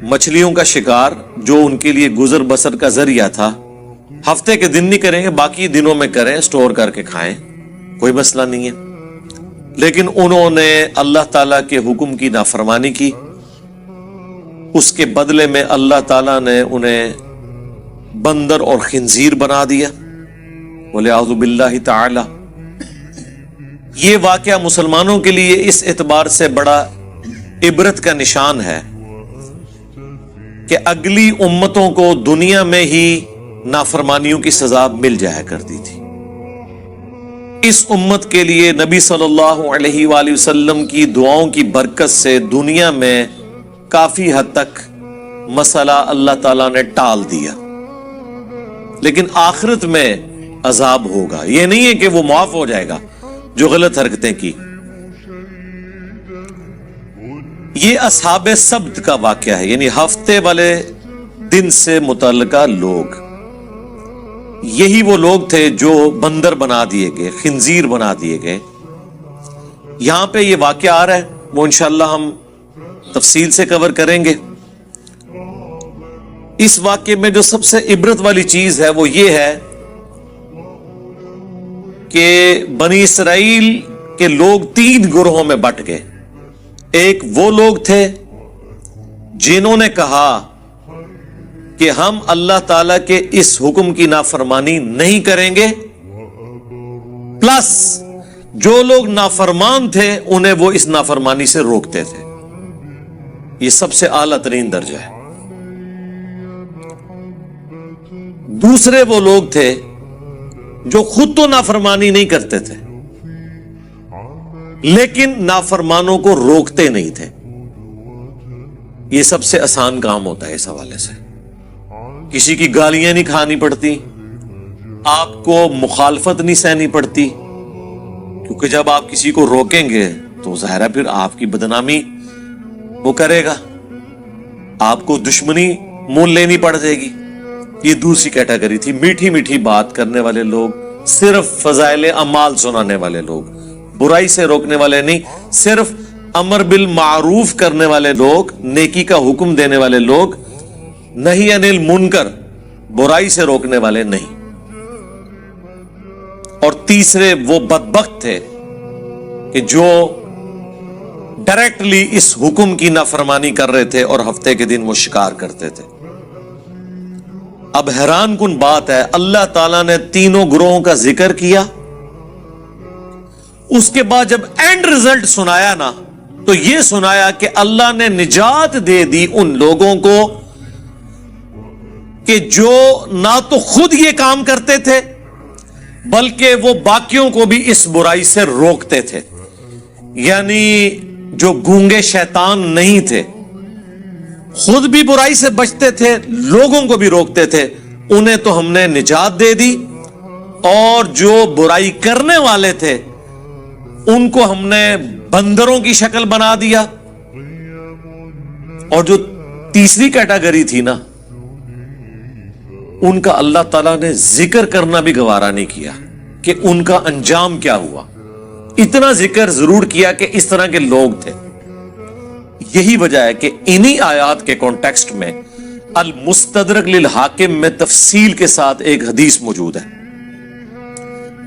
مچھلیوں کا شکار جو ان کے لیے گزر بسر کا ذریعہ تھا، ہفتے کے دن نہیں کریں گے، باقی دنوں میں کریں، سٹور کر کے کھائیں، کوئی مسئلہ نہیں ہے۔ لیکن انہوں نے اللہ تعالیٰ کے حکم کی نافرمانی کی، اس کے بدلے میں اللہ تعالیٰ نے انہیں بندر اور خنزیر بنا دیا، وَلِعَوْذُ بِاللَّهِ تَعَالَى۔ یہ واقعہ مسلمانوں کے لیے اس اعتبار سے بڑا عبرت کا نشان ہے کہ اگلی امتوں کو دنیا میں ہی نافرمانیوں کی سزا مل جایا کرتی تھی۔ اس امت کے لیے نبی صلی اللہ علیہ وآلہ وسلم کی دعاؤں کی برکت سے دنیا میں کافی حد تک مسئلہ اللہ تعالیٰ نے ٹال دیا، لیکن آخرت میں عذاب ہوگا۔ یہ نہیں ہے کہ وہ معاف ہو جائے گا جو غلط حرکتیں کی۔ یہ اصحاب سبت کا واقعہ ہے، یعنی ہفتے والے دن سے متعلقہ لوگ، یہی وہ لوگ تھے جو بندر بنا دیے گئے، خنزیر بنا دیے گئے۔ یہاں پہ یہ واقعہ آ رہا ہے، وہ انشاءاللہ ہم تفصیل سے کور کریں گے۔ اس واقعے میں جو سب سے عبرت والی چیز ہے وہ یہ ہے کہ بنی اسرائیل کے لوگ 3 گروہوں میں بٹ گئے۔ ایک وہ لوگ تھے جنہوں نے کہا کہ ہم اللہ تعالیٰ کے اس حکم کی نافرمانی نہیں کریں گے، پلس جو لوگ نافرمان تھے انہیں وہ اس نافرمانی سے روکتے تھے۔ یہ سب سے اعلیٰ ترین درجہ ہے۔ دوسرے وہ لوگ تھے جو خود تو نافرمانی نہیں کرتے تھے لیکن نافرمانوں کو روکتے نہیں تھے۔ یہ سب سے آسان کام ہوتا ہے اس حوالے سے، کسی کی گالیاں نہیں کھانی پڑتی، آپ کو مخالفت نہیں سہنی پڑتی، کیونکہ جب آپ کسی کو روکیں گے تو ظاہر ہے پھر آپ کی بدنامی وہ کرے گا، آپ کو دشمنی مول لینی پڑ جائے گی۔ یہ دوسری کیٹیگری تھی، میٹھی میٹھی بات کرنے والے لوگ، صرف فضائل اعمال سنانے والے لوگ، برائی سے روکنے والے نہیں، صرف امر بالمعروف کرنے والے لوگ، نیکی کا حکم دینے والے لوگ، نہی عن المنکر، برائی سے روکنے والے نہیں۔ اور تیسرے وہ بدبخت تھے کہ جو ڈائریکٹلی اس حکم کی نافرمانی کر رہے تھے اور ہفتے کے دن وہ شکار کرتے تھے۔ اب حیران کن بات ہے، اللہ تعالیٰ نے تینوں گروہوں کا ذکر کیا، اس کے بعد جب اینڈ رزلٹ سنایا نا تو یہ سنایا کہ اللہ نے نجات دے دی ان لوگوں کو کہ جو نہ تو خود یہ کام کرتے تھے بلکہ وہ باقیوں کو بھی اس برائی سے روکتے تھے، یعنی جو گونگے شیطان نہیں تھے، خود بھی برائی سے بچتے تھے، لوگوں کو بھی روکتے تھے، انہیں تو ہم نے نجات دے دی، اور جو برائی کرنے والے تھے ان کو ہم نے بندروں کی شکل بنا دیا۔ اور جو تیسری کیٹیگری تھی نا، ان کا اللہ تعالیٰ نے ذکر کرنا بھی گوارا نہیں کیا کہ ان کا انجام کیا ہوا۔ اتنا ذکر ضرور کیا کہ اس طرح کے لوگ تھے۔ یہی وجہ ہے کہ انہی آیات کے کانٹیکسٹ میں المستدرک للحاکم میں تفصیل کے ساتھ ایک حدیث موجود ہے۔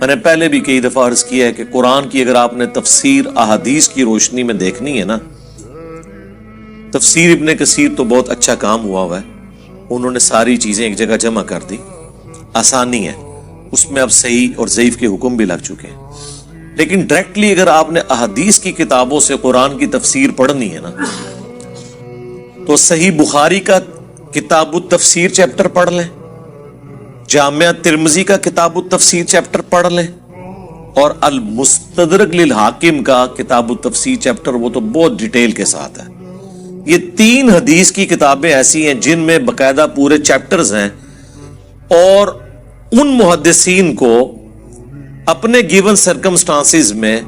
میں نے پہلے بھی کئی دفعہ عرض کیا ہے کہ قرآن کی اگر آپ نے تفسیر احادیث کی روشنی میں دیکھنی ہے نا، تفسیر ابن کثیر تو بہت اچھا کام ہوا ہے، انہوں نے ساری چیزیں ایک جگہ جمع کر دی، آسانی ہے، اس میں اب صحیح اور ضعیف کے حکم بھی لگ چکے ہیں۔ لیکن ڈائریکٹلی اگر آپ نے احادیث کی کتابوں سے قرآن کی تفسیر پڑھنی ہے نا تو صحیح بخاری کا کتاب التفسیر چیپٹر پڑھ لیں، جامعہ ترمذی کا کتاب التفسیر چیپٹر پڑھ لیں، اور المستدرک للحاکم کا کتاب التفسیر چیپٹر، وہ تو بہت ڈیٹیل کے ساتھ ہے۔ یہ 3 حدیث کی کتابیں ایسی ہیں جن میں باقاعدہ پورے چیپٹرز ہیں، اور ان محدثین کو اپنے گیون سرکمسٹانسز میں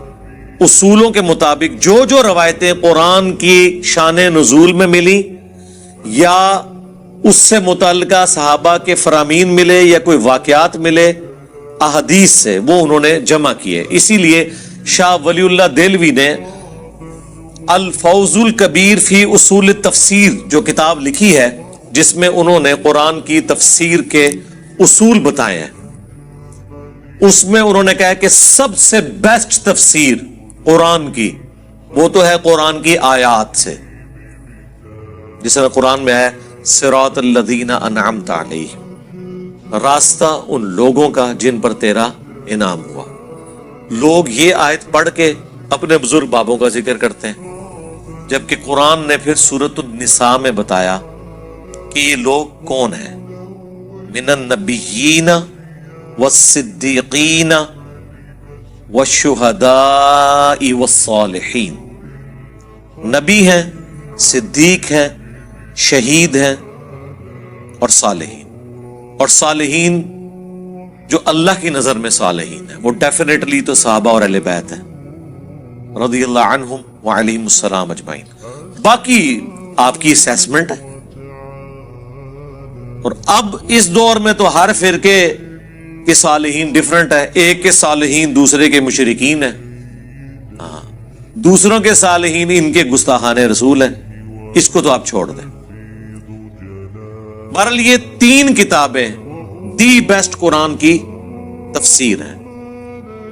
اصولوں کے مطابق جو جو روایتیں قرآن کی شان نزول میں ملی یا اس سے متعلقہ صحابہ کے فرامین ملے یا کوئی واقعات ملے احادیث سے، وہ انہوں نے جمع کیے۔ اسی لیے شاہ ولی اللہ دہلوی نے الفوز الکبیر فی اصول التفسیر جو کتاب لکھی ہے، جس میں انہوں نے قرآن کی تفسیر کے اصول بتائے ہیں، اس میں انہوں نے کہا کہ سب سے بیسٹ تفسیر قرآن کی وہ تو ہے قرآن کی آیات سے، جس طرح قرآن میں ہے صراط الذین انعمت علیہم، راستہ ان لوگوں کا جن پر تیرا انعام ہوا۔ لوگ یہ آیت پڑھ کے اپنے بزرگ بابوں کا ذکر کرتے ہیں، جبکہ قرآن نے پھر سورۃ النساء میں بتایا کہ یہ لوگ کون ہیں، من النبیین والصدیقین والشہداء والصالحین، نبی ہیں، صدیق ہیں، شہید ہیں اور صالحین۔ اور صالحین جو اللہ کی نظر میں صالحین ہیں وہ ڈیفینیٹلی تو صحابہ اور اہل بیت ہیں رضی اللہ عنہم وعلیہم السلام اجمعین۔ باقی آپ کی اسیسمنٹ ہے۔ اور اب اس دور میں تو ہر فرقے کے صالحین ڈیفرنٹ ہے، ایک کے صالحین دوسرے کے مشرکین ہیں، دوسروں کے صالحین ان کے گستاخان رسول ہیں، اس کو تو آپ چھوڑ دیں۔ بہرحال یہ تین کتابیں دی بیسٹ قرآن کی تفسیر ہیں،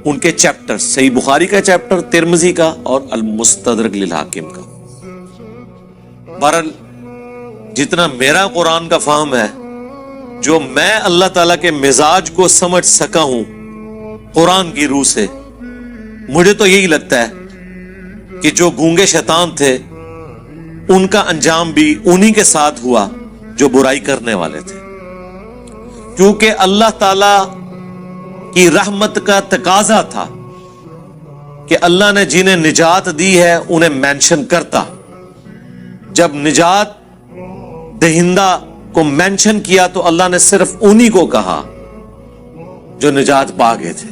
ان کے چیپٹر، صحیح بخاری کا چیپٹر، ترمذی کا اور المستدرک للحاکم کا۔ بہرحال جتنا میرا قرآن کا فہم ہے، جو میں اللہ تعالیٰ کے مزاج کو سمجھ سکا ہوں قرآن کی روح سے، مجھے تو یہی لگتا ہے کہ جو گونگے شیطان تھے ان کا انجام بھی انہی کے ساتھ ہوا جو برائی کرنے والے تھے، کیونکہ اللہ تعالیٰ کی رحمت کا تقاضا تھا کہ اللہ نے جنہیں نجات دی ہے انہیں مینشن کرتا۔ جب نجات دہندہ کو مینشن کیا تو اللہ نے صرف انہی کو کہا جو نجات پا گئے تھے،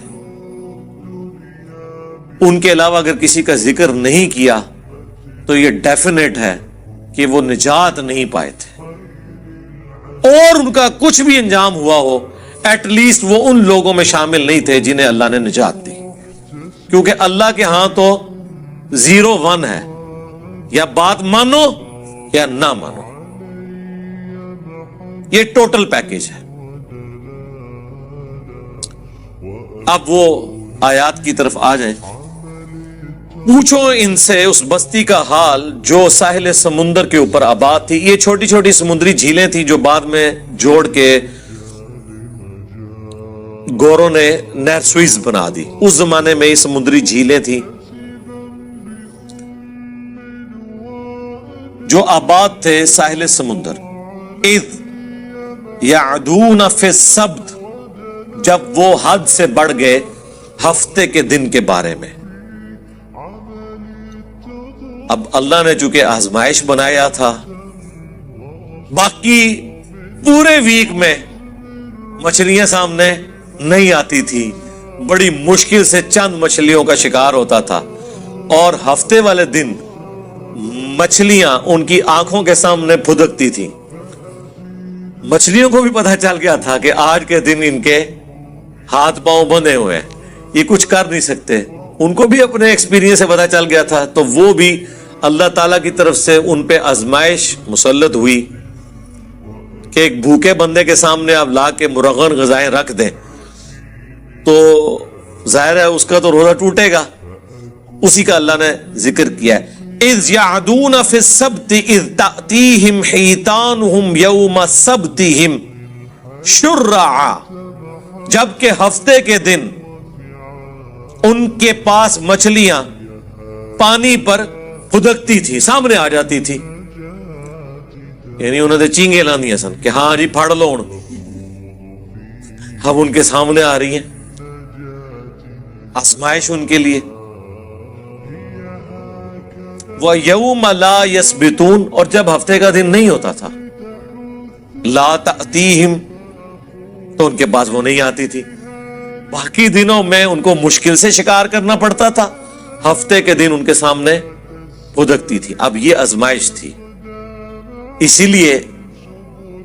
ان کے علاوہ اگر کسی کا ذکر نہیں کیا تو یہ ڈیفینیٹ ہے کہ وہ نجات نہیں پائے تھے، اور ان کا کچھ بھی انجام ہوا ہو ایٹ لیسٹ وہ ان لوگوں میں شامل نہیں تھے جنہیں اللہ نے نجات دی، کیونکہ اللہ کے ہاں تو 0-1 ہے، یا بات مانو یا نہ مانو، یہ ٹوٹل پیکج ہے۔ اب وہ آیات کی طرف آ جائیں۔ پوچھو ان سے اس بستی کا حال جو ساحل سمندر کے اوپر آباد تھی۔ یہ چھوٹی چھوٹی سمندری جھیلیں تھیں جو بعد میں جوڑ کے گوروں نے نہر سوئز بنا دی۔ اس زمانے میں یہ سمندری جھیلیں تھیں جو آباد تھے ساحل سمندر۔ اذ یعدون فی السبت، جب وہ حد سے بڑھ گئے ہفتے کے دن کے بارے میں۔ اب اللہ نے چونکہ آزمائش بنایا تھا، باقی پورے ویک میں مچھلیاں سامنے نہیں آتی تھی، بڑی مشکل سے چند مچھلیوں کا شکار ہوتا تھا، اور ہفتے والے دن مچھلیاں ان کی آنکھوں کے سامنے پھدکتی تھیں۔ مچھلیوں کو بھی پتہ چل گیا تھا کہ آج کے دن ان کے ہاتھ پاؤں بندھے ہوئے ہیں، یہ کچھ کر نہیں سکتے، ان کو بھی اپنے ایکسپیرینس سے پتہ چل گیا تھا، تو وہ بھی اللہ تعالیٰ کی طرف سے ان پہ آزمائش مسلط ہوئی کہ ایک بھوکے بندے کے سامنے آپ لا کے مرغن غذائیں رکھ دیں تو ظاہر ہے اس کا تو روزہ ٹوٹے گا۔ اسی کا اللہ نے ذکر کیا ہے، اذ یعدون فی السبت اذ تأتیہم حیتانہم یوم سبتہم شرعا، جبکہ ہفتے کے دن ان کے پاس مچھلیاں پانی پر پھدکتی تھی، سامنے آ جاتی تھی، یعنی انہوں نے چینگے لاندیاں سن کہ ہاں جی پھڑ لو، اب ان کے سامنے آ رہی ہیں، آزمائش ان کے لیے۔ وَيَوْمَ لَا يَسْبِتُونَ، اور جب ہفتے کا دن نہیں ہوتا تھا، لا تأتیہم، تو ان کے پاس وہ نہیں آتی تھی۔ باقی دنوں میں ان کو مشکل سے شکار کرنا پڑتا تھا، ہفتے کے دن ان کے سامنے پھدکتی تھی۔ اب یہ آزمائش تھی، اسی لیے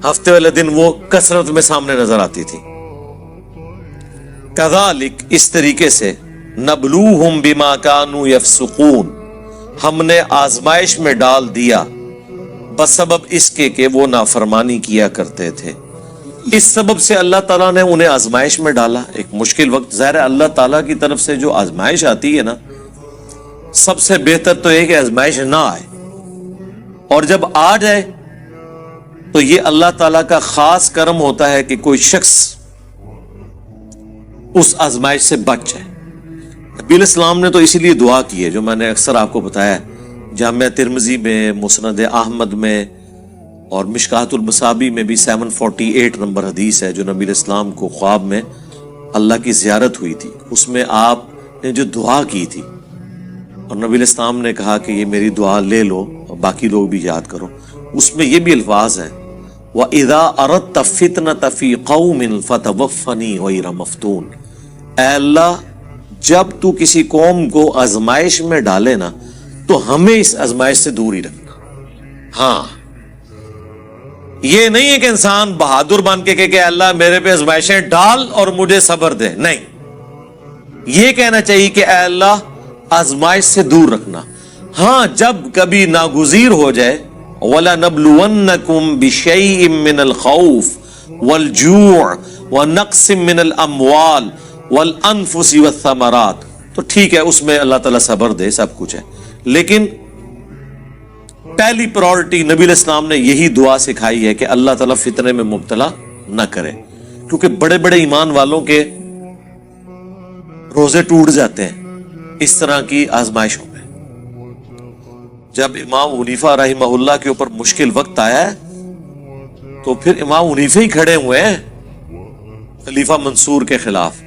ہفتے والے دن وہ کثرت میں سامنے نظر آتی تھی۔ کذالک، اس طریقے سے، نبلوہم بما کانوا یفسقون، ہم نے آزمائش میں ڈال دیا بسبب اس کے کہ وہ نافرمانی کیا کرتے تھے. اس سبب سے اللہ تعالیٰ نے انہیں آزمائش میں ڈالا. ایک مشکل وقت، ظاہر ہے اللہ تعالیٰ کی طرف سے جو آزمائش آتی ہے نا، سب سے بہتر تو یہ کہ آزمائش نہ آئے، اور جب آ جائے تو یہ اللہ تعالیٰ کا خاص کرم ہوتا ہے کہ کوئی شخص اس آزمائش سے بچ جائے. نبی علیہ السلام نے تو اسی لیے دعا کی ہے، جو میں نے اکثر آپ کو بتایا، جامعہ ترمذی میں، مسند احمد میں اور مشکاۃ المصابیح میں بھی 748 نمبر حدیث ہے، جو نبی علیہ السلام کو خواب میں اللہ کی زیارت ہوئی تھی. اس میں آپ نے جو دعا کی تھی اور نبی علیہ السلام نے کہا کہ یہ میری دعا لے لو اور باقی لوگ بھی یاد کرو، اس میں یہ بھی الفاظ ہیں وَإِذَا أَرَدْتَ فِتْنَةَ فِي قَوْمٍ فَتَوَفَّنِي غَيْرَ مَفْتُونٍ. اے اللہ، جب تو کسی قوم کو آزمائش میں ڈالے نا تو ہمیں اس آزمائش سے دور ہی رکھنا. ہاں، یہ نہیں ہے کہ انسان بہادر بن کے کہ اللہ میرے پہ آزمائشیں ڈال اور مجھے صبر دے، نہیں، یہ کہنا چاہیے کہ اے اللہ آزمائش سے دور رکھنا. ہاں، جب کبھی ناگزیر ہو جائے وَلَنَبْلُوَنَّكُمْ بِشَيْءٍ مِّنَ الْخَوْفِ وَالْجُوعِ وَنَقْصٍ مِّنَ الْأَمْوَالِ وَالْأَنفُسِ وَالثَّمَرَاتِ، تو ٹھیک ہے، اس میں اللہ تعالیٰ صبر دے، سب کچھ ہے، لیکن پہلی پرائورٹی نبی علیہ السلام نے یہی دعا سکھائی ہے کہ اللہ تعالیٰ فتنے میں مبتلا نہ کرے، کیونکہ بڑے بڑے ایمان والوں کے روزے ٹوٹ جاتے ہیں اس طرح کی آزمائشوں میں. جب امام حنیفہ رحمہ اللہ کے اوپر مشکل وقت آیا ہے تو پھر امام حنیفہ ہی کھڑے ہوئے ہیں خلیفہ منصور کے خلاف،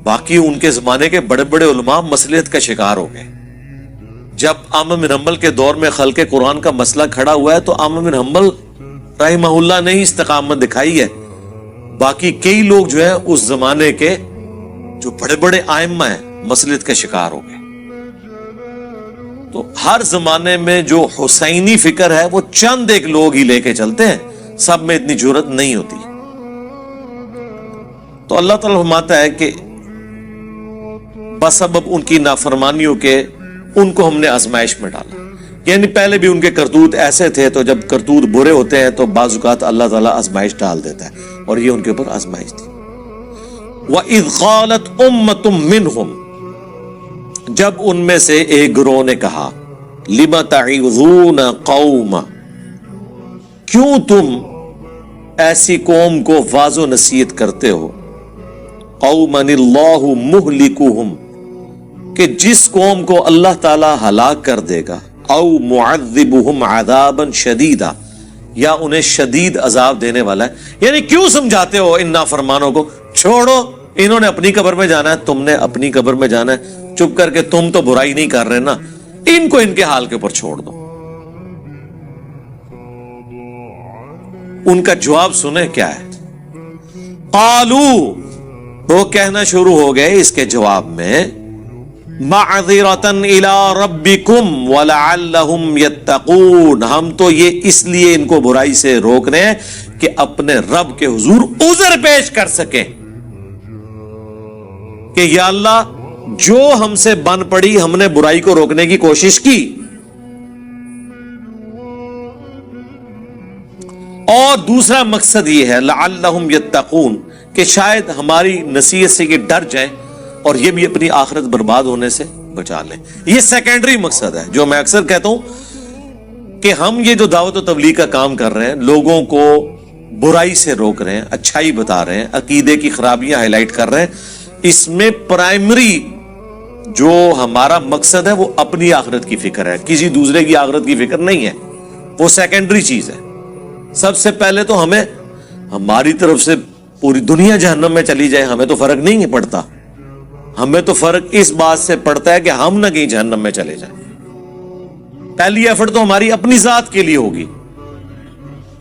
باقی ان کے زمانے کے بڑے بڑے علماء مصلحت کا شکار ہو گئے. جب احمد بن حنبل کے دور میں خلق قرآن کا مسئلہ کھڑا ہوا ہے تو احمد بن حنبل رحمہ اللہ نے ہی استقامت دکھائی ہے، باقی کئی لوگ جو ہیں اس زمانے کے جو بڑے بڑے ائمہ ہیں مصلحت کا شکار ہو گئے. تو ہر زمانے میں جو حسینی فکر ہے وہ چند ایک لوگ ہی لے کے چلتے ہیں، سب میں اتنی جرت نہیں ہوتی. تو اللہ تعالیٰ فرماتا ہے کہ بسبب ان کی نافرمانیوں کے ان کو ہم نے آزمائش میں ڈالا. یعنی پہلے بھی ان کے کرتوت ایسے تھے، تو جب کرتوت برے ہوتے ہیں تو بعض اوقات اللہ تعالیٰ آزمائش ڈال دیتا ہے، اور یہ ان کے اوپر آزمائش تھی. وَإِذْ قَالَتْ أُمَّةٌ مِّنْهُمْ، جب ان میں سے ایک گروہ نے کہا لِمَ تَعِظُونَ قَوْمًا، کیوں تم ایسی قوم کو واعظ و نصیحت کرتے ہو، قَوْمًا اللَّهُ مُهْلِكُهُمْ، کہ جس قوم کو اللہ تعالی ہلاک کر دے گا، او معذبهم عذابا شدیدا، یا انہیں شدید عذاب دینے والا ہے. یعنی کیوں سمجھاتے ہو ان نافرمانوں کو، چھوڑو، انہوں نے اپنی قبر میں جانا ہے، تم نے اپنی قبر میں جانا ہے، چپ کر کے تم تو برائی نہیں کر رہے نا، ان کو ان کے حال کے اوپر چھوڑ دو. ان کا جواب سنیں کیا ہے. قالو، وہ کہنا شروع ہو گئے اس کے جواب میں، معذرتن الی ربکم ولعلہم یتقون، ہم تو یہ اس لیے ان کو برائی سے روک رہے ہیں کہ اپنے رب کے حضور عذر پیش کر سکیں کہ یا اللہ جو ہم سے بن پڑی، ہم نے برائی کو روکنے کی کوشش کی، اور دوسرا مقصد یہ ہے لعلہم یتقون، کہ شاید ہماری نصیحت سے یہ ڈر جائیں اور یہ بھی اپنی آخرت برباد ہونے سے بچا لیں. یہ سیکنڈری مقصد ہے. جو میں اکثر کہتا ہوں کہ ہم یہ جو دعوت و تبلیغ کا کام کر رہے ہیں، لوگوں کو برائی سے روک رہے ہیں، اچھائی بتا رہے ہیں، عقیدے کی خرابیاں ہائی لائٹ کر رہے ہیں، اس میں پرائمری جو ہمارا مقصد ہے وہ اپنی آخرت کی فکر ہے، کسی دوسرے کی آخرت کی فکر نہیں ہے، وہ سیکنڈری چیز ہے. سب سے پہلے تو ہمیں ہماری طرف سے پوری دنیا جہنم میں چلی جائے ہمیں تو فرق نہیں پڑتا، ہمیں تو فرق اس بات سے پڑتا ہے کہ ہم نہ کہیں جہنم میں چلے جائیں. پہلی ایفرٹ تو ہماری اپنی ذات کے لیے ہوگی.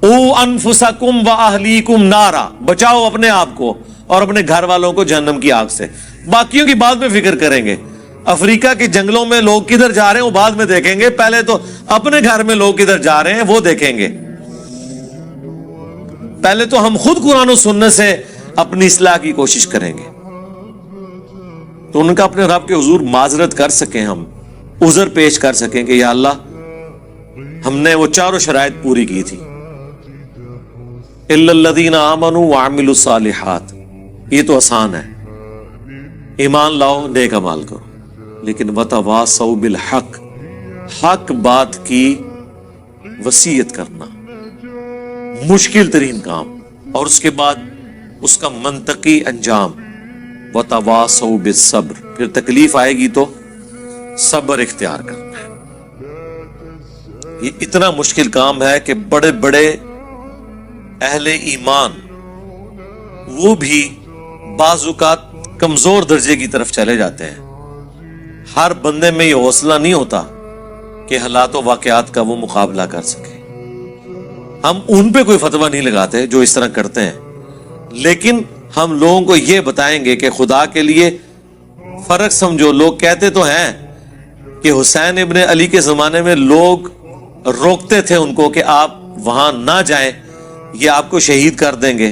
او انفسکم و اہلیکم نارا، بچاؤ اپنے آپ کو اور اپنے گھر والوں کو جہنم کی آگ سے. باقیوں کی بعد میں فکر کریں گے. افریقہ کے جنگلوں میں لوگ کدھر جا رہے ہیں وہ بعد میں دیکھیں گے، پہلے تو اپنے گھر میں لوگ کدھر جا رہے ہیں وہ دیکھیں گے. پہلے تو ہم خود قرآن و سنت سے اپنی اصلاح کی کوشش کریں گے تو ان کا اپنے رب کے حضور معذرت کر سکیں ہم عذر پیش کر سکیں کہ یا اللہ ہم نے وہ چاروں شرائط پوری کی تھی، الا الذین آمنوا وعملوا الصالحات، یہ تو آسان ہے، ایمان لاؤ نیک اعمال کرو، لیکن وتواصوا بالحق، حق بات کی وصیت کرنا مشکل ترین کام، اور اس کے بعد اس کا منطقی انجام، وتواصوا بالصبر، پھر تکلیف آئے گی تو صبر اختیار کرنا ہے۔ یہ اتنا مشکل کام ہے کہ بڑے بڑے اہل ایمان وہ بھی بعض اوقات کمزور درجے کی طرف چلے جاتے ہیں۔ ہر بندے میں یہ حوصلہ نہیں ہوتا کہ حالات و واقعات کا وہ مقابلہ کر سکے۔ ہم ان پہ کوئی فتویٰ نہیں لگاتے جو اس طرح کرتے ہیں، لیکن ہم لوگوں کو یہ بتائیں گے کہ خدا کے لیے فرق سمجھو۔ لوگ کہتے تو ہیں کہ حسین ابن علی کے زمانے میں لوگ روکتے تھے ان کو کہ آپ وہاں نہ جائیں، یہ آپ کو شہید کر دیں گے،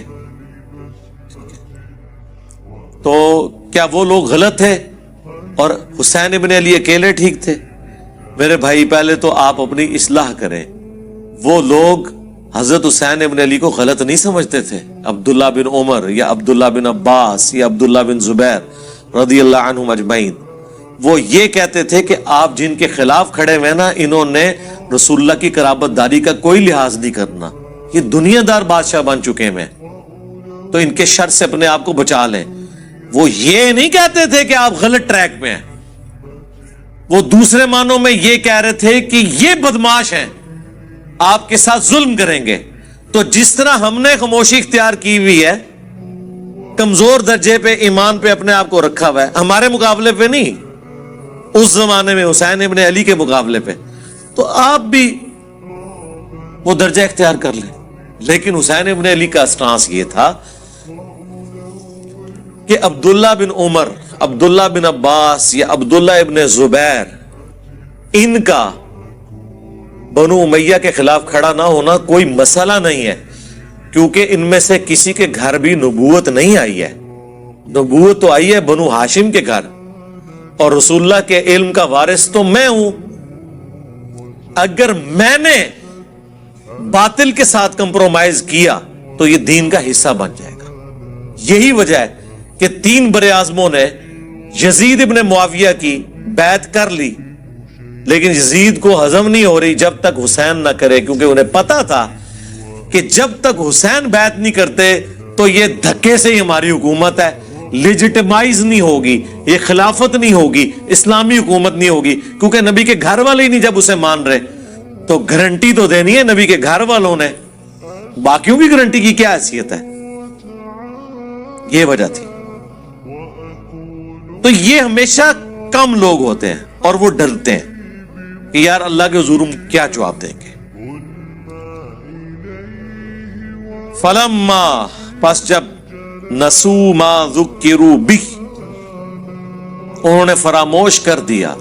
تو کیا وہ لوگ غلط تھے اور حسین ابن علی اکیلے ٹھیک تھے؟ میرے بھائی پہلے تو آپ اپنی اصلاح کریں۔ وہ لوگ حضرت حسین ابن علی کو غلط نہیں سمجھتے تھے۔ عبداللہ بن عمر یا عبداللہ بن عباس یا عبداللہ بن زبیر رضی اللہ عنہم اجمعین، وہ یہ کہتے تھے کہ آپ جن کے خلاف کھڑے ہوئے نا، انہوں نے رسول اللہ کی قرابت داری کا کوئی لحاظ نہیں کرنا، یہ دنیا دار بادشاہ بن چکے ہیں، تو ان کے شر سے اپنے آپ کو بچا لیں۔ وہ یہ نہیں کہتے تھے کہ آپ غلط ٹریک پہ ہیں، وہ دوسرے معنوں میں یہ کہہ رہے تھے کہ یہ بدماش ہیں، آپ کے ساتھ ظلم کریں گے۔ تو جس طرح ہم نے خاموشی اختیار کی ہوئی ہے، کمزور درجے پہ ایمان پہ اپنے آپ کو رکھا ہوا ہے، ہمارے مقابلے پہ نہیں، اس زمانے میں حسین ابن علی کے مقابلے پہ، تو آپ بھی وہ درجہ اختیار کر لیں۔ لیکن حسین ابن علی کا اسٹانس یہ تھا کہ عبداللہ بن عمر، عبداللہ بن عباس یا عبداللہ ابن زبیر، ان کا بنو امیہ کے خلاف کھڑا نہ ہونا کوئی مسئلہ نہیں ہے، کیونکہ ان میں سے کسی کے گھر بھی نبوت نہیں آئی ہے۔ نبوت تو آئی ہے بنو ہاشم کے گھر، اور رسول اللہ کے علم کا وارث تو میں ہوں۔ اگر میں نے باطل کے ساتھ کمپرومائز کیا تو یہ دین کا حصہ بن جائے گا۔ یہی وجہ ہے کہ 3 بر اعظموں نے یزید ابن معاویہ کی بیعت کر لی، لیکن یزید کو ہضم نہیں ہو رہی جب تک حسین نہ کرے، کیونکہ انہیں پتا تھا کہ جب تک حسین بیعت نہیں کرتے تو یہ دھکے سے ہی ہماری حکومت ہے، لیجیٹمائز نہیں ہوگی، یہ خلافت نہیں ہوگی، اسلامی حکومت نہیں ہوگی، کیونکہ نبی کے گھر والے ہی نہیں جب اسے مان رہے، تو گارنٹی تو دینی ہے نبی کے گھر والوں نے، باقیوں کی گارنٹی کی کیا حیثیت ہے؟ یہ وجہ تھی۔ تو یہ ہمیشہ کم لوگ ہوتے ہیں اور وہ ڈرتے ہیں کہ یار اللہ کے حضور ہم کیا جواب دیں گے۔ فلما، پس جب نسو ما ذکروا بہ، انہوں نے فراموش کر دیا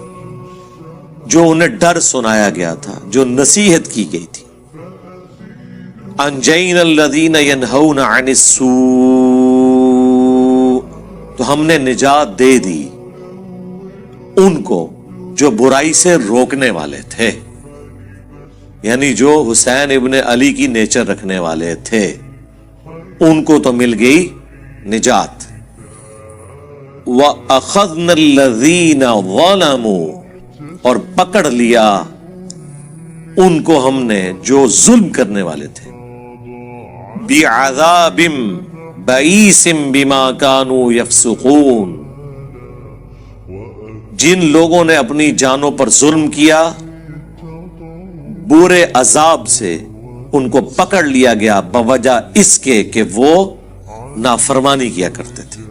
جو انہیں ڈر سنایا گیا تھا، جو نصیحت کی گئی تھی، انجینا الذین ینہون عن السوء، تو ہم نے نجات دے دی ان کو جو برائی سے روکنے والے تھے، یعنی جو حسین ابن علی کی نیچر رکھنے والے تھے، ان کو تو مل گئی نجات۔ وَأَخَذْنَا الَّذِينَ ظَلَمُوا، اور پکڑ لیا ان کو ہم نے جو ظلم کرنے والے تھے، بِعَذَابٍ بَئِيسٍ بِمَا كَانُوا يَفْسُقُونَ، جن لوگوں نے اپنی جانوں پر ظلم کیا، برے عذاب سے ان کو پکڑ لیا گیا بوجہ اس کے کہ وہ نافرمانی کیا کرتے تھے۔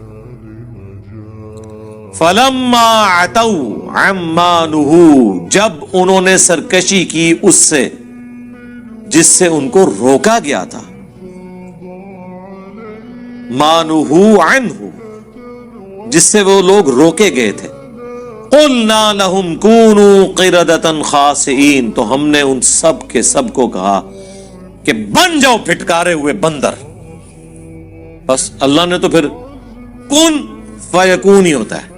فَلَمَّا عَتَوْا عَمَّا نُهُوا، جب انہوں نے سرکشی کی اس سے جس سے ان کو روکا گیا تھا، مَا نُهُوا عَنْهُ، جس سے وہ لوگ روکے گئے تھے، قُلْنَا لَهُمْ كُونُوا قِرَدَةً خَاسِئِينَ، تو ہم نے ان سب کے سب کو کہا کہ بن جاؤ پھٹکارے ہوئے بندر۔ بس اللہ نے تو پھر کن فیکون ہی ہوتا ہے،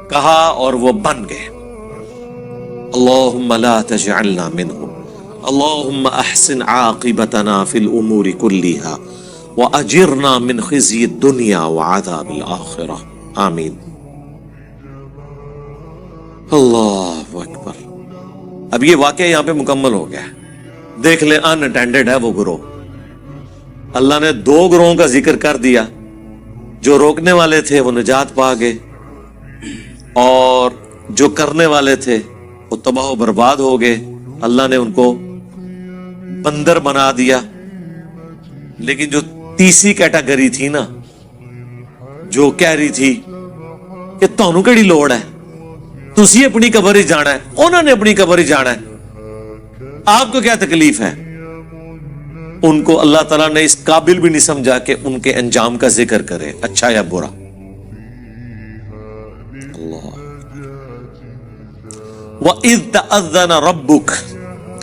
کہا اور وہ بن گئے۔ اللهم لا تجعلنا منهم اللهم احسن عاقبتنا في الامور كلها واجرنا من خزي الدنيا وعذاب الاخرة آمین۔ اللہ اکبر۔ اب یہ واقعہ یہاں پہ مکمل ہو گیا، دیکھ لیں ان اٹینڈڈ ہے وہ گروہ۔ اللہ نے دو گروہوں کا ذکر کر دیا، جو روکنے والے تھے وہ نجات پا گئے، اور جو کرنے والے تھے وہ تباہ و برباد ہو گئے، اللہ نے ان کو بندر بنا دیا۔ لیکن جو تیسری کیٹاگری تھی نا، جو کہہ رہی تھی کہ تانوں کیڑی لوڑ ہے، تسی اپنی قبر ہی جانا ہے، انہوں نے اپنی قبر ہی جانا ہے، آپ کو کیا تکلیف ہے، ان کو اللہ تعالیٰ نے اس قابل بھی نہیں سمجھا کہ ان کے انجام کا ذکر کرے، اچھا یا برا۔ اللہ۔ وَإِذْ تَأَذَّنَ رَبُّكَ،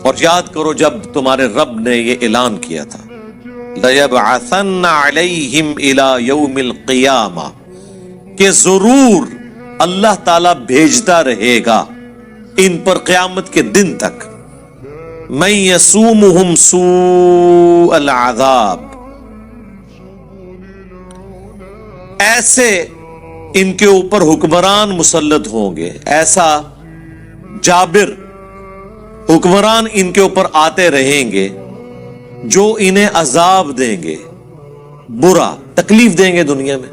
اور یاد کرو جب تمہارے رب نے یہ اعلان کیا تھا، لَيَبْعَثَنَّ عَلَيْهِمْ إِلَى يَوْمِ الْقِيَامَةِ، کہ ضرور اللہ تعالیٰ بھیجتا رہے گا ان پر قیامت کے دن تک، مَن يَسُومُهُمْ سُوءَ الْعَذَابِ، ایسے ان کے اوپر حکمران مسلط ہوں گے، ایسا جابر حکمران ان کے اوپر آتے رہیں گے جو انہیں عذاب دیں گے، برا تکلیف دیں گے دنیا میں۔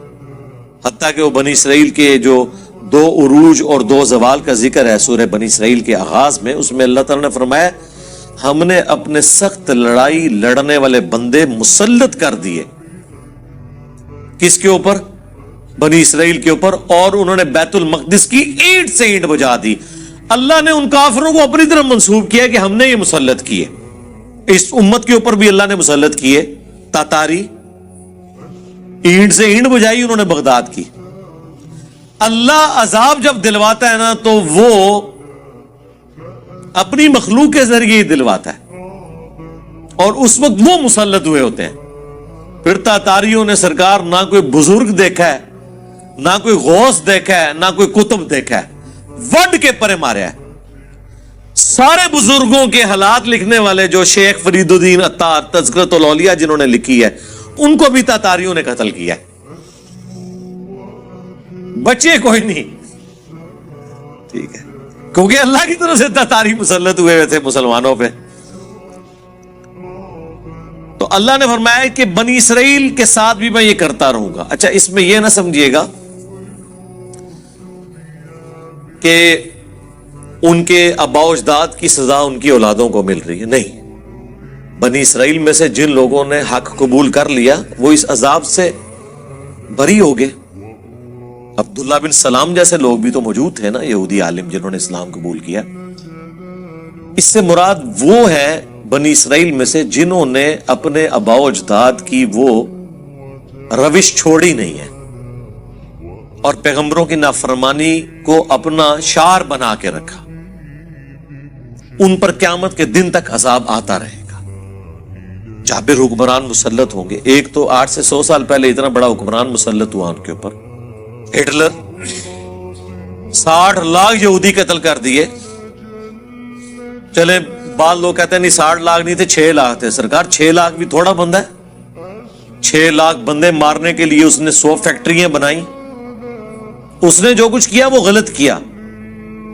حتیٰ کہ وہ بنی اسرائیل کے جو 2 عروج اور 2 زوال کا ذکر ہے سورہ بنی اسرائیل کے آغاز میں، اس میں اللہ تعالیٰ نے فرمایا ہم نے اپنے سخت لڑائی لڑنے والے بندے مسلط کر دیے، کس کے اوپر؟ بنی اسرائیل کے اوپر، اور انہوں نے بیت المقدس کی اینٹ سے اینٹ بجا دی۔ اللہ نے ان کافروں کو اپنی طرف منسوب کیا کہ ہم نے یہ مسلط کیے، اس امت کے اوپر بھی اللہ نے مسلط کیے۔ تاتاری اینٹ سے اینٹ بجائی انہوں نے بغداد کی۔ اللہ عذاب جب دلواتا ہے نا تو وہ اپنی مخلوق کے ذریعے ہی دلواتا ہے، اور اس وقت وہ مسلط ہوئے ہوتے ہیں۔ پھر تاتاریوں نے سرکار نہ کوئی بزرگ دیکھا ہے، نہ کوئی غوث دیکھا ہے، نہ کوئی کتب دیکھا ہے، وڈ کے پرے ماریا ہے۔ سارے بزرگوں کے حالات لکھنے والے جو شیخ فرید الدین عطار تذکرۃ الاولیاء جنہوں نے لکھی ہے، ان کو بھی تاتاریوں نے قتل کیا ہے، بچے کوئی نہیں، ٹھیک ہے، کیونکہ اللہ کی طرف سے تاتاری مسلط ہوئے ہوئے تھے مسلمانوں پہ۔ تو اللہ نے فرمایا کہ بنی اسرائیل کے ساتھ بھی میں یہ کرتا رہوں گا۔ اچھا، اس میں یہ نہ سمجھیے گا کہ ان کے آباء و اجداد کی سزا ان کی اولادوں کو مل رہی ہے، نہیں، بنی اسرائیل میں سے جن لوگوں نے حق قبول کر لیا وہ اس عذاب سے بری ہو گئے۔ عبداللہ بن سلام جیسے لوگ بھی تو موجود تھے نا، یہودی عالم جنہوں نے اسلام قبول کیا۔ اس سے مراد وہ ہے بنی اسرائیل میں سے جنہوں نے اپنے آباء و اجداد کی وہ روش چھوڑی نہیں ہے، اور پیغمبروں کی نافرمانی کو اپنا شعار بنا کے رکھا، ان پر قیامت کے دن تک عذاب آتا رہے گا۔ جابر حکمران مسلط ہوں گے، ایک تو 8 سے 100 سال پہلے اتنا بڑا حکمران مسلط ہوا ان کے اوپر، ہٹلر، 60 لاکھ یہودی قتل کر دیے۔ چلے بعض لوگ کہتے ہیں نہیں 60 لاکھ نہیں تھے، 6 لاکھ تھے۔ سرکار 6 لاکھ بھی تھوڑا بندہ ہے، 6 لاکھ بندے مارنے کے لیے اس نے 100 فیکٹریاں بنائی۔ اس نے جو کچھ کیا وہ غلط کیا،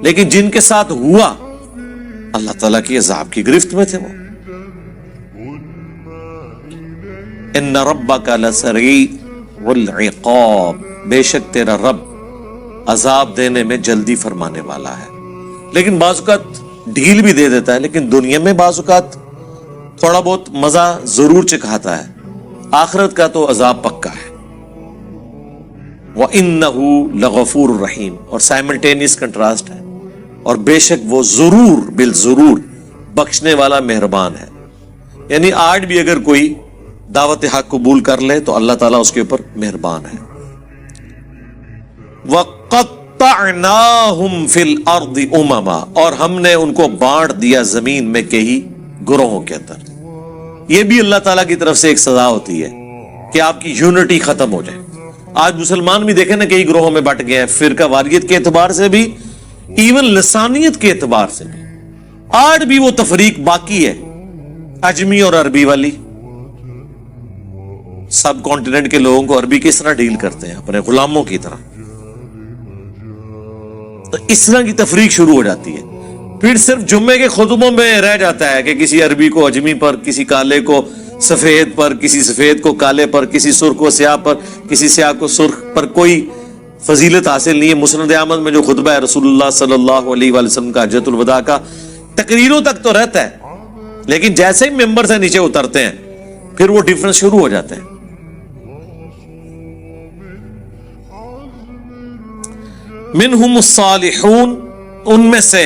لیکن جن کے ساتھ ہوا اللہ تعالیٰ کی عذاب کی گرفت میں تھے وہ۔ ان ربک لسریع العقاب، بے شک تیرا رب عذاب دینے میں جلدی فرمانے والا ہے، لیکن بعض اوقات ڈھیل بھی دے دیتا ہے، لیکن دنیا میں بعض اوقات تھوڑا بہت مزہ ضرور چکھاتا ہے، آخرت کا تو عذاب پکا ہے۔ وَإِنَّهُ لَغَفُورٌ رَحِيمٌ، اور سائملٹینیس کنٹراسٹ ہے، اور بے شک وہ ضرور بالضرور بخشنے والا مہربان ہے۔ یعنی آج بھی اگر کوئی دعوت حق قبول کر لے تو اللہ تعالیٰ اس کے اوپر مہربان ہے۔ وَقَطَّعْنَاهُمْ فِي الْأَرْضِ أُمَمًا، اور ہم نے ان کو بانٹ دیا زمین میں کئی گروہوں کے اندر۔ یہ بھی اللہ تعالیٰ کی طرف سے ایک سزا ہوتی ہے کہ آپ کی یونٹی ختم ہو جائے۔ آج مسلمان بھی دیکھیں نا کئی گروہوں میں بٹ گئے ہیں، فرقہ واریت کے اعتبار سے بھی ایون لسانیت کے اعتبار سے بھی آج بھی وہ تفریق باقی ہے، اجمی اور عربی والی۔ سب کانٹیننٹ کے لوگوں کو عربی کس طرح ڈیل کرتے ہیں؟ اپنے غلاموں کی طرح۔ تو اس طرح کی تفریق شروع ہو جاتی ہے، پھر صرف جمعے کے خطبوں میں رہ جاتا ہے کہ کسی عربی کو اجمی پر، کسی کالے کو سفید پر، کسی سفید کو کالے پر، کسی سرخ کو سیاہ پر، کسی سیاہ کو سرخ پر، کوئی فضیلت حاصل نہیں ہے۔ مسند احمد میں جو خطبہ ہے رسول اللہ صلی اللہ علیہ وآلہ وسلم کا حجۃ الوداع کا، تقریروں تک تو رہتا ہے، لیکن جیسے ہی ممبر سے نیچے اترتے ہیں پھر وہ ڈیفرنس شروع ہو جاتے ہیں۔ منہم الصالحون، ان میں سے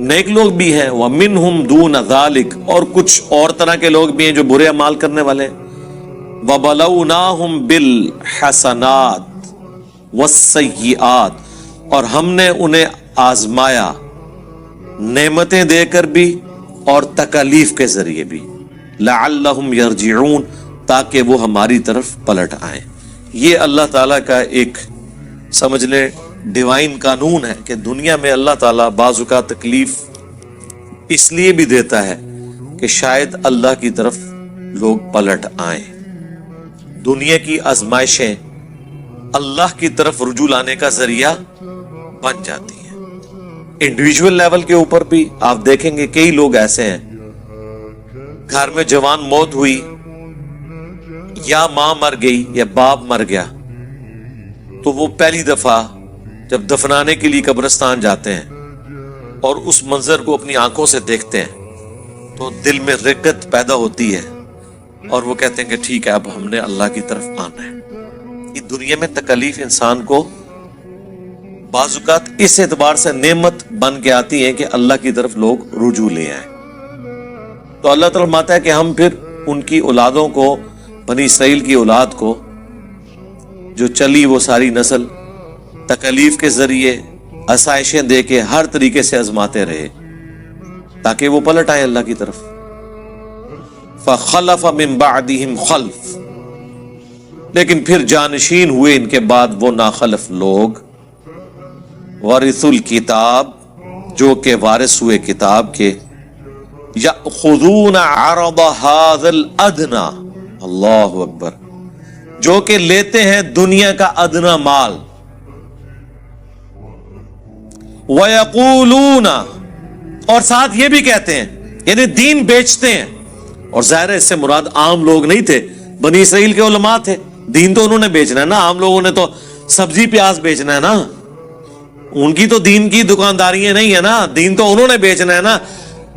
نیک لوگ بھی ہیں، ومنہم دون ذالک، اور کچھ اور طرح کے لوگ بھی ہیں جو برے اعمال کرنے والے ہیں۔ وبلوناہم بالحسنات والسیئات، اور ہم نے انہیں آزمایا نعمتیں دے کر بھی اور تکالیف کے ذریعے بھی، لعلہم یرجعون، تاکہ وہ ہماری طرف پلٹ آئیں۔ یہ اللہ تعالیٰ کا ایک سمجھ لیں ڈیوائن قانون ہے کہ دنیا میں اللہ تعالیٰ بعض اوقات تکلیف اس لیے بھی دیتا ہے کہ شاید اللہ کی طرف لوگ پلٹ آئیں۔ دنیا کی آزمائشیں اللہ کی طرف رجوع لانے کا ذریعہ بن جاتی ہیں۔ انڈیویجول لیول کے اوپر بھی آپ دیکھیں گے کئی لوگ ایسے ہیں، گھر میں جوان موت ہوئی، یا ماں مر گئی یا باپ مر گیا، تو وہ پہلی دفعہ جب دفنانے کے لیے قبرستان جاتے ہیں اور اس منظر کو اپنی آنکھوں سے دیکھتے ہیں تو دل میں رقت پیدا ہوتی ہے اور وہ کہتے ہیں کہ ٹھیک ہے اب ہم نے اللہ کی طرف آنا ہے۔ یہ دنیا میں تکلیف انسان کو بعض اوقات اس اعتبار سے نعمت بن کے آتی ہے کہ اللہ کی طرف لوگ رجوع لے آئیں۔ تو اللہ تعالیٰ فرماتا ہے کہ ہم پھر ان کی اولادوں کو، بنی اسرائیل کی اولاد کو جو چلی وہ ساری نسل تکلیف کے ذریعے آسائشیں دے کے ہر طریقے سے آزماتے رہے تاکہ وہ پلٹ آئیں اللہ کی طرف۔ فخلف من بعدہم خلف، لیکن پھر جانشین ہوئے ان کے بعد وہ ناخلف لوگ، ورثوا الکتاب، جو کہ وارث ہوئے کتاب کے، یأخذون عرض ھذا الادنی، اللہ اکبر، جو کہ لیتے ہیں دنیا کا ادنا مال، وَيَقُولُونَ، اور ساتھ یہ بھی کہتے ہیں، یعنی دین بیچتے ہیں، اور ظاہر ہے اس سے مراد عام لوگ نہیں تھے، بنی اسرائیل کے علماء تھے، دین تو انہوں نے بیچنا ہے نا، عام لوگوں نے تو سبزی پیاز بیچنا ہے نا، ان کی تو دین کی دکانداریاں نہیں ہے نا، دین تو انہوں نے بیچنا ہے نا۔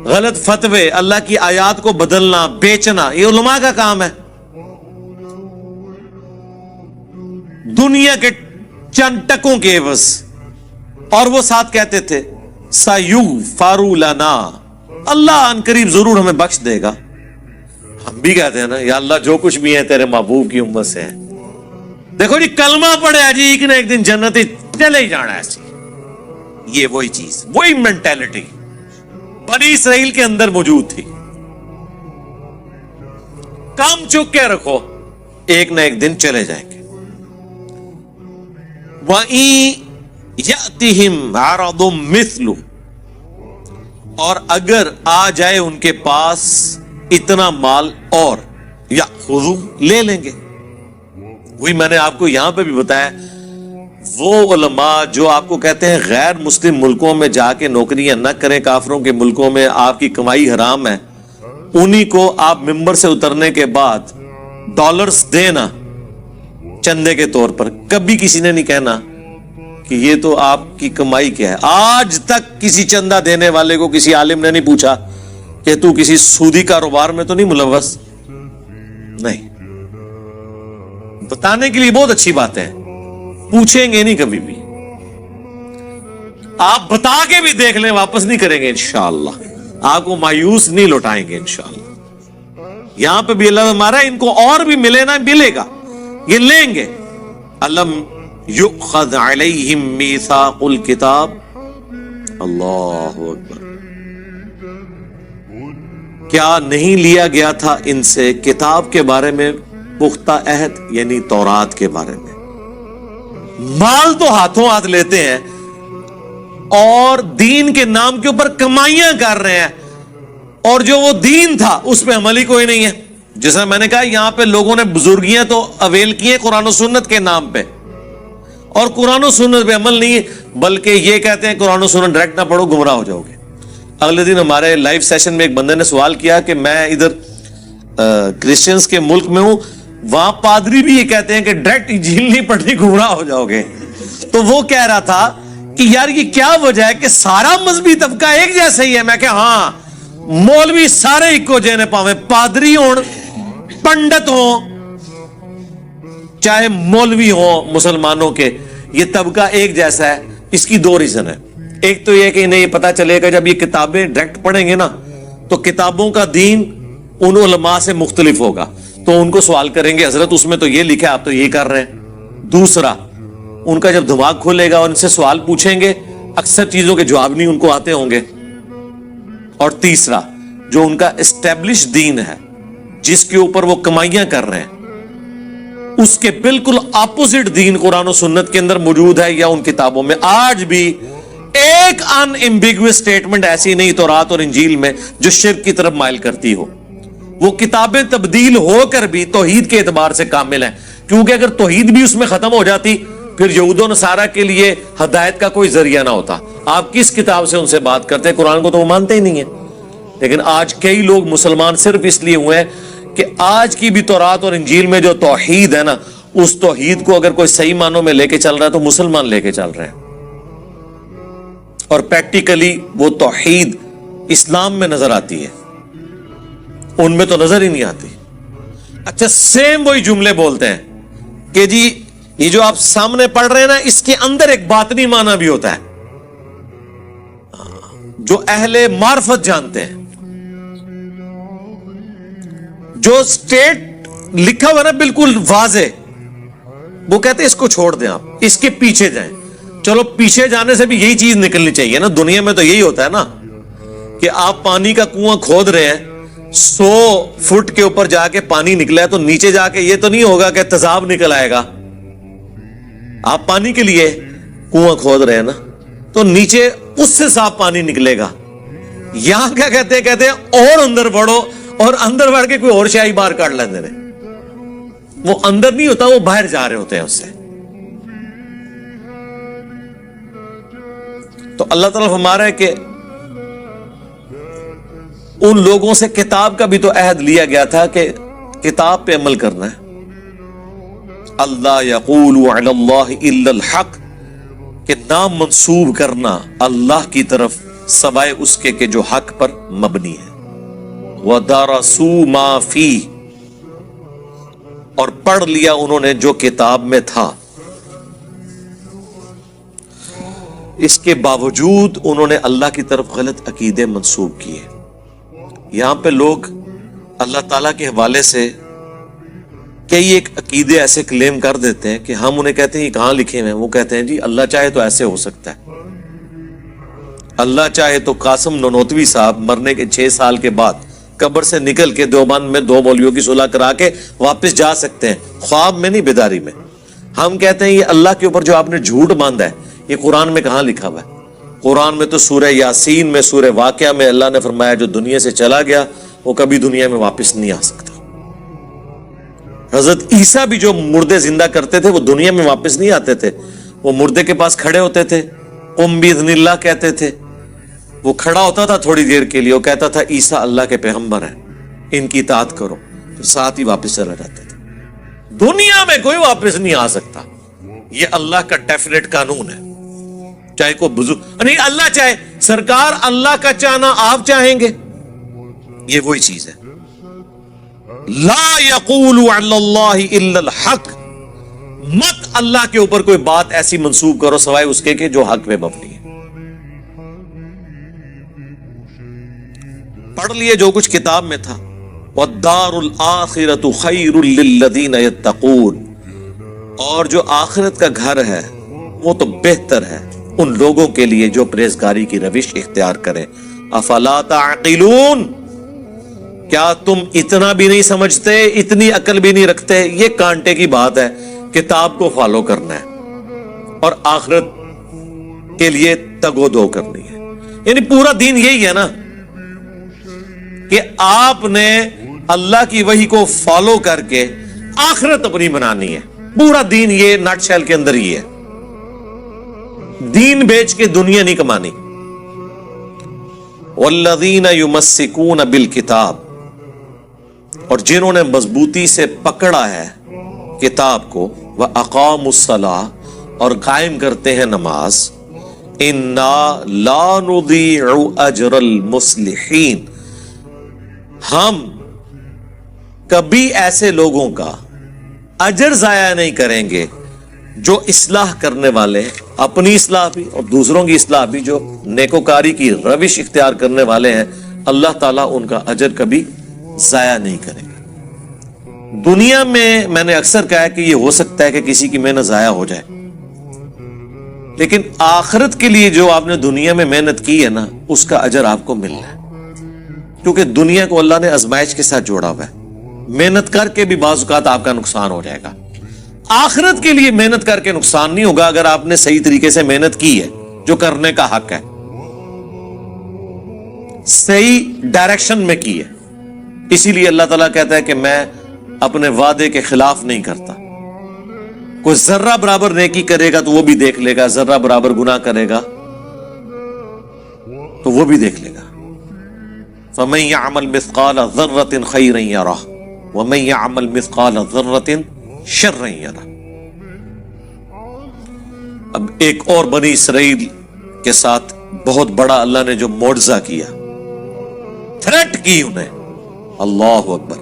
غلط فتوے، اللہ کی آیات کو بدلنا، بیچنا، یہ علماء کا کام ہے۔ دنیا کے چند ٹکوں کے عوض، اور وہ ساتھ کہتے تھے سَيُغْفَرُ لَنَا، اللہ ان قریب ضرور ہمیں بخش دے گا۔ ہم بھی کہتے ہیں نا یا اللہ جو کچھ بھی ہے تیرے محبوب کی امت سے ہے، دیکھو جی کلمہ پڑھے جی ایک نہ ایک دن جنت چلے ہی جانا ہے۔ ایسی یہ وہی چیز، وہی مینٹیلٹی بنی اسرائیل کے اندر موجود تھی۔ کام چک کے رکھو، ایک نہ ایک دن چلے جائیں گے۔ وَإِن یأتہم عرض مثلہ، اور اگر آ جائے ان کے پاس اتنا مال اور، یأخذوا، لے لیں گے۔ وہی میں نے آپ کو یہاں پہ بھی بتایا، وہ علماء جو آپ کو کہتے ہیں غیر مسلم ملکوں میں جا کے نوکریاں نہ کریں، کافروں کے ملکوں میں آپ کی کمائی حرام ہے، انہی کو آپ ممبر سے اترنے کے بعد ڈالرز دینا چندے کے طور پر، کبھی کسی نے نہیں کہنا کہ یہ تو آپ کی کمائی کیا ہے۔ آج تک کسی چندہ دینے والے کو کسی عالم نے نہیں پوچھا کہ تو کسی سودی کاروبار میں تو نہیں ملوث؟ نہیں، بتانے کے لیے بہت اچھی بات ہے، پوچھیں گے نہیں کبھی بھی۔ آپ بتا کے بھی دیکھ لیں، واپس نہیں کریں گے انشاءاللہ، آپ کو مایوس نہیں لوٹائیں گے انشاءاللہ۔ یہاں پہ بھی اللہ ہمارا ان کو اور بھی ملے نا، ملے گا، یہ لیں گے۔ الم یؤخذ علیہم میثاق الکتاب، اللہ اکبر، کیا نہیں لیا گیا تھا ان سے کتاب کے بارے میں پختہ عہد، یعنی تورات کے بارے میں۔ مال تو ہاتھوں ہاتھ لیتے ہیں، اور دین کے نام کے اوپر کمائیاں کر رہے ہیں, اور جو وہ دین تھا اس پہ عمل ہی کوئی نہیں ہے. جیسا میں نے کہا, یہاں پہ لوگوں نے بزرگیاں تو اویل کی ہیں قرآن و سنت کے نام پہ, اور قرآن و سنت پہ عمل نہیں ہے, بلکہ یہ کہتے ہیں قرآن و سنت ڈائریکٹ نہ پڑھو گمراہ ہو جاؤ گے. اگلے دن ہمارے لائیو سیشن میں ایک بندے نے سوال کیا کہ میں ادھر کرسچنز کے ملک میں ہوں, وہاں پادری بھی یہ کہتے ہیں کہ ڈائریکٹ انجیل نہیں پڑھنی گمراہ ہو جاؤ گے. تو وہ کہہ رہا تھا کہ یار یہ کیا وجہ ہے کہ سارا مذہبی طبقہ ایک جیسا ہی ہے. میں کہ ہاں, مولوی سارے ایکو جینے پاویں, پادری ہون, پنڈت ہوں, چاہے مولوی ہوں مسلمانوں کے, یہ طبقہ ایک جیسا ہے. اس کی دو ریزن ہے. ایک تو یہ کہ انہیں یہ پتا چلے گا جب یہ کتابیں ڈائریکٹ پڑھیں گے نا تو کتابوں کا دین ان علماء سے مختلف ہوگا, تو ان کو سوال کریں گے حضرت اس میں تو یہ لکھا ہے آپ تو یہ کر رہے ہیں. دوسرا, ان کا جب دماغ کھلے گا اور ان سے سوال پوچھیں گے, اکثر چیزوں کے جواب نہیں ان کو آتے ہوں گے. اور تیسرا, جو ان کا اسٹیبلش دین ہے جس کے اوپر وہ کمائیاں کر رہے ہیں, اس کے بالکل اپوزٹ دین قرآن و سنت کے اندر موجود ہے, یا ان کتابوں میں آج بھی ایک ان ایمبیگوس سٹیٹمنٹ ایسی نہیں تورات اور انجیل میں جو شرک کی طرف مائل کرتی ہو. وہ کتابیں تبدیل ہو کر بھی توحید کے اعتبار سے کامل ہیں, کیونکہ اگر توحید بھی اس میں ختم ہو جاتی پھر یہود و نصارہ کے لیے ہدایت کا کوئی ذریعہ نہ ہوتا. آپ کس کتاب سے ان سے بات کرتے ہیں؟ قرآن کو تو وہ مانتے ہی نہیں ہیں. لیکن آج کئی لوگ مسلمان صرف اس لیے ہوئے ہیں کہ آج کی بھی تورات اور انجیل میں جو توحید ہے نا, اس توحید کو اگر کوئی صحیح معنوں میں لے کے چل رہا ہے تو مسلمان لے کے چل رہے ہیں, اور پریکٹیکلی وہ توحید اسلام میں نظر آتی ہے, ان میں تو نظر ہی نہیں آتی. اچھا, سیم وہی جملے بولتے ہیں کہ جی یہ جو آپ سامنے پڑھ رہے ہیں نا, اس کے اندر ایک باطنی معنی بھی ہوتا ہے جو اہل معرفت جانتے ہیں. جو سٹیٹ لکھا ہوا نا بالکل واضح, وہ کہتے ہیں اس کو چھوڑ دیں, آپ اس کے پیچھے جائیں. چلو پیچھے جانے سے بھی یہی چیز نکلنی چاہیے نا, دنیا میں تو یہی ہوتا ہے نا کہ آپ پانی کا کنواں کھود رہے ہیں, 100 فٹ کے اوپر جا کے پانی نکلا ہے, تو نیچے جا کے یہ تو نہیں ہوگا کہ تیزاب نکل آئے گا. آپ پانی کے لیے کنواں کھود رہے ہیں نا, تو نیچے اس سے صاف پانی نکلے گا. یہاں کیا کہتے ہیں اور اندر بڑھو, اور اندر بڑھ کے کوئی اور شاہی باہر کاٹ لیندے نے. وہ اندر نہیں ہوتا, وہ باہر جا رہے ہوتے ہیں اس سے. تو اللہ تعالیٰ ہمارا ہے کہ ان لوگوں سے کتاب کا بھی تو عہد لیا گیا تھا کہ کتاب پہ عمل کرنا ہے. اللہ یقول علی اللہ الا الحق, کہ نام منسوب کرنا اللہ کی طرف سوائے اس کے کہ جو حق پر مبنی ہے. وَدَرَسُوا مَا فِيهِ, اور پڑھ لیا انہوں نے جو کتاب میں تھا. اس کے باوجود انہوں نے اللہ کی طرف غلط عقیدے منسوب کیے. یہاں پہ لوگ اللہ تعالیٰ کے حوالے سے کئی ایک عقیدے ایسے کلیم کر دیتے ہیں کہ ہم انہیں کہتے ہیں یہ کہاں لکھے ہوئے ہیں, وہ کہتے ہیں جی اللہ چاہے تو ایسے ہو سکتا ہے, اللہ چاہے تو قاسم ننوتوی صاحب مرنے کے 6 سال کے بعد قبر سے نکل کے دیوبند میں 2 مولویوں کی صلح کرا کے واپس جا سکتے ہیں, خواب میں نہیں بیداری میں. ہم کہتے ہیں یہ اللہ کے اوپر جو آپ نے جھوٹ باندھا ہے یہ قرآن میں کہاں لکھا ہوا ہے؟ قرآن میں تو سورہ یاسین میں, سورہ واقعہ میں اللہ نے فرمایا جو دنیا سے چلا گیا وہ کبھی دنیا میں واپس نہیں آ سکتا. حضرت عیسیٰ بھی جو مردے زندہ کرتے تھے وہ دنیا میں واپس نہیں آتے تھے, وہ مردے کے پاس کھڑے ہوتے تھے, قم باذن اللہ کہتے تھے, وہ کھڑا ہوتا تھا تھوڑی دیر کے لیے, وہ کہتا تھا عیسیٰ اللہ کے پیغمبر ہیں, ان کی اطاعت کرو, تو ساتھ ہی واپس چلا جاتے تھے. دنیا میں کوئی واپس نہیں آ سکتا, یہ اللہ کا ڈیفینیٹ قانون ہے. چاہے کوئی بزرگ نہیں, اللہ چاہے, سرکار اللہ کا چاہنا آپ چاہیں گے, یہ وہی چیز ہے. لا یقول علی اللہ الا الحق, مت اللہ کے اوپر کوئی بات ایسی منسوب کرو سوائے اس کے کہ جو حق پہ مبنی ہے. پڑھ لیے جو کچھ کتاب میں تھا. والدار الآخرۃ خیر للذین یتقون, اور جو آخرت کا گھر ہے وہ تو بہتر ہے ان لوگوں کے لیے جو پرہیزگاری کی روش اختیار کریں. افلا تعقلون, کیا تم اتنا بھی نہیں سمجھتے, اتنی عقل بھی نہیں رکھتے؟ یہ کانٹے کی بات ہے, کتاب کو فالو کرنا ہے اور آخرت کے لیے تگو دو کرنی ہے. یعنی پورا دین یہی ہے نا کہ آپ نے اللہ کی وحی کو فالو کر کے آخرت اپنی بنانی ہے. پورا دین یہ نٹ شیل کے اندر ہی ہے. دین بیچ کے دنیا نہیں کمانی. والذین یمسکون بالکتاب، اور جنہوں نے مضبوطی سے پکڑا ہے کتاب کو، وَأَقَامُوا الصَّلَاةَ، اور قائم کرتے ہیں نماز، اِنَّا لَا نُضِيعُ أَجْرَ الْمُصْلِحِينَ، ہم کبھی ایسے لوگوں کا اجر ضائع نہیں کریں گے جو اصلاح کرنے والے ہیں، اپنی اصلاح بھی اور دوسروں کی اصلاح بھی، جو نیکوکاری کی روش اختیار کرنے والے ہیں، اللہ تعالیٰ ان کا اجر کبھی ضائع نہیں کرے گا. دنیا میں نے اکثر کہا ہے کہ یہ ہو سکتا ہے کہ کسی کی محنت ضائع ہو جائے، لیکن آخرت کے لیے جو آپ نے دنیا میں محنت کی ہے نا، اس کا اجر آپ کو ملنا ہے. کیونکہ دنیا کو اللہ نے آزمائش کے ساتھ جوڑا ہوا ہے. محنت کر کے بھی بعض اوقات آپ کا نقصان ہو جائے گا. آخرت کے لیے محنت کر کے نقصان نہیں ہوگا اگر آپ نے صحیح طریقے سے محنت کی ہے، جو کرنے کا حق ہے، صحیح ڈائریکشن میں کی ہے. اسی لیے اللہ تعالیٰ کہتا ہے کہ میں اپنے وعدے کے خلاف نہیں کرتا. کوئی ذرہ برابر نیکی کرے گا تو وہ بھی دیکھ لے گا، ذرہ برابر گناہ کرے گا تو وہ بھی دیکھ لے گا. فَمَن يَعْمَلْ مِثْقَالَ ذَرَّةٍ خَيْرًا يَرَهُ وَمَن يَعْمَلْ مِثْقَالَ ذَرَّةٍ شَرًّا يَرَهُ. اب ایک اور بنی اسرائیل کے ساتھ بہت بڑا اللہ نے جو معجزہ کیا، تھریٹ کی انہیں. اللہ اکبر.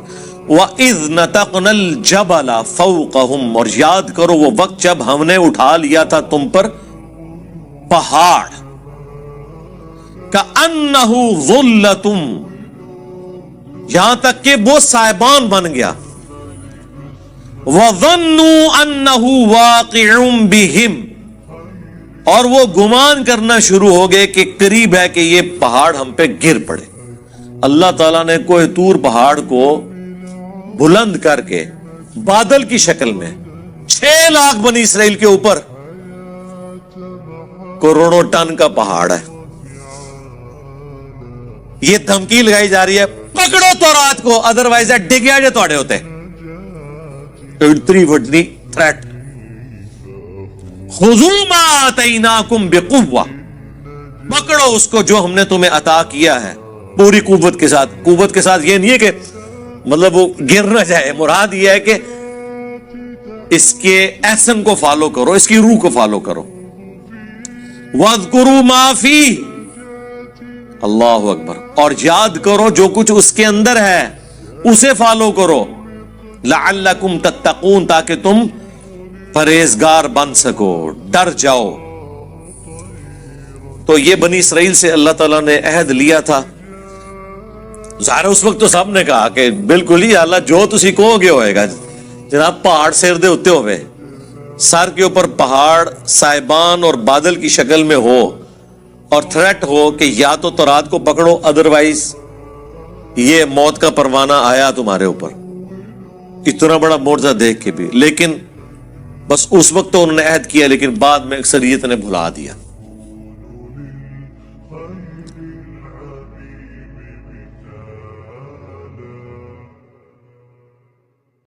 وَإِذْ نَتَقْنَا الْجَبَلَ فَوْقَهُمْ، اور یاد کرو وہ وقت جب ہم نے اٹھا لیا تھا تم پر پہاڑ، كَأَنَّهُ ظُلَّةٌ، یہاں تک کہ وہ سائبان بن گیا. وَظَنُّوا أَنَّهُ وَاقِعٌ بِهِمْ، اور وہ گمان کرنا شروع ہو گئے کہ قریب ہے کہ یہ پہاڑ ہم پہ گر پڑے. اللہ تعالیٰ نے کوہ طور پہاڑ کو بلند کر کے بادل کی شکل میں 6 لاکھ بنی اسرائیل کے اوپر، کروڑوں ٹن کا پہاڑ ہے. یہ دھمکی لگائی جا رہی ہے پکڑو تورات کو، ادروائز ڈگیا جو توڑے ہوتے. اتنی بڑی تھریٹ. خذوا ما آتیناکم بقوہ، پکڑو اس کو جو ہم نے تمہیں عطا کیا ہے پوری قوت کے ساتھ. قوت کے ساتھ یہ نہیں ہے کہ مطلب وہ گر نہ جائے، مراد یہ ہے کہ اس کے ایسن کو فالو کرو، اس کی روح کو فالو کرو. وَاذْكُرُوا مَا فِيهِ، اللہ اکبر، اور یاد کرو جو کچھ اس کے اندر ہے اسے فالو کرو. لَعَلَّكُمْ تَتَّقُونَ، تاکہ تم پرہیزگار بن سکو، ڈر جاؤ. تو یہ بنی اسرائیل سے اللہ تعالیٰ نے عہد لیا تھا. ظاہر اس وقت تو سب نے کہا کہ بالکل ہی اللہ جو تسی کہو گے ہوئے گا. جناب پہاڑ سر دے ہوتے ہوئے، سر کے اوپر پہاڑ سائبان اور بادل کی شکل میں ہو، اور تھریٹ ہو کہ یا تو تورات کو پکڑو، ادروائز یہ موت کا پروانہ آیا تمہارے اوپر. اتنا بڑا معجزہ دیکھ کے بھی، لیکن بس اس وقت تو انہوں نے عہد کیا، لیکن بعد میں اکثریت نے بھلا دیا.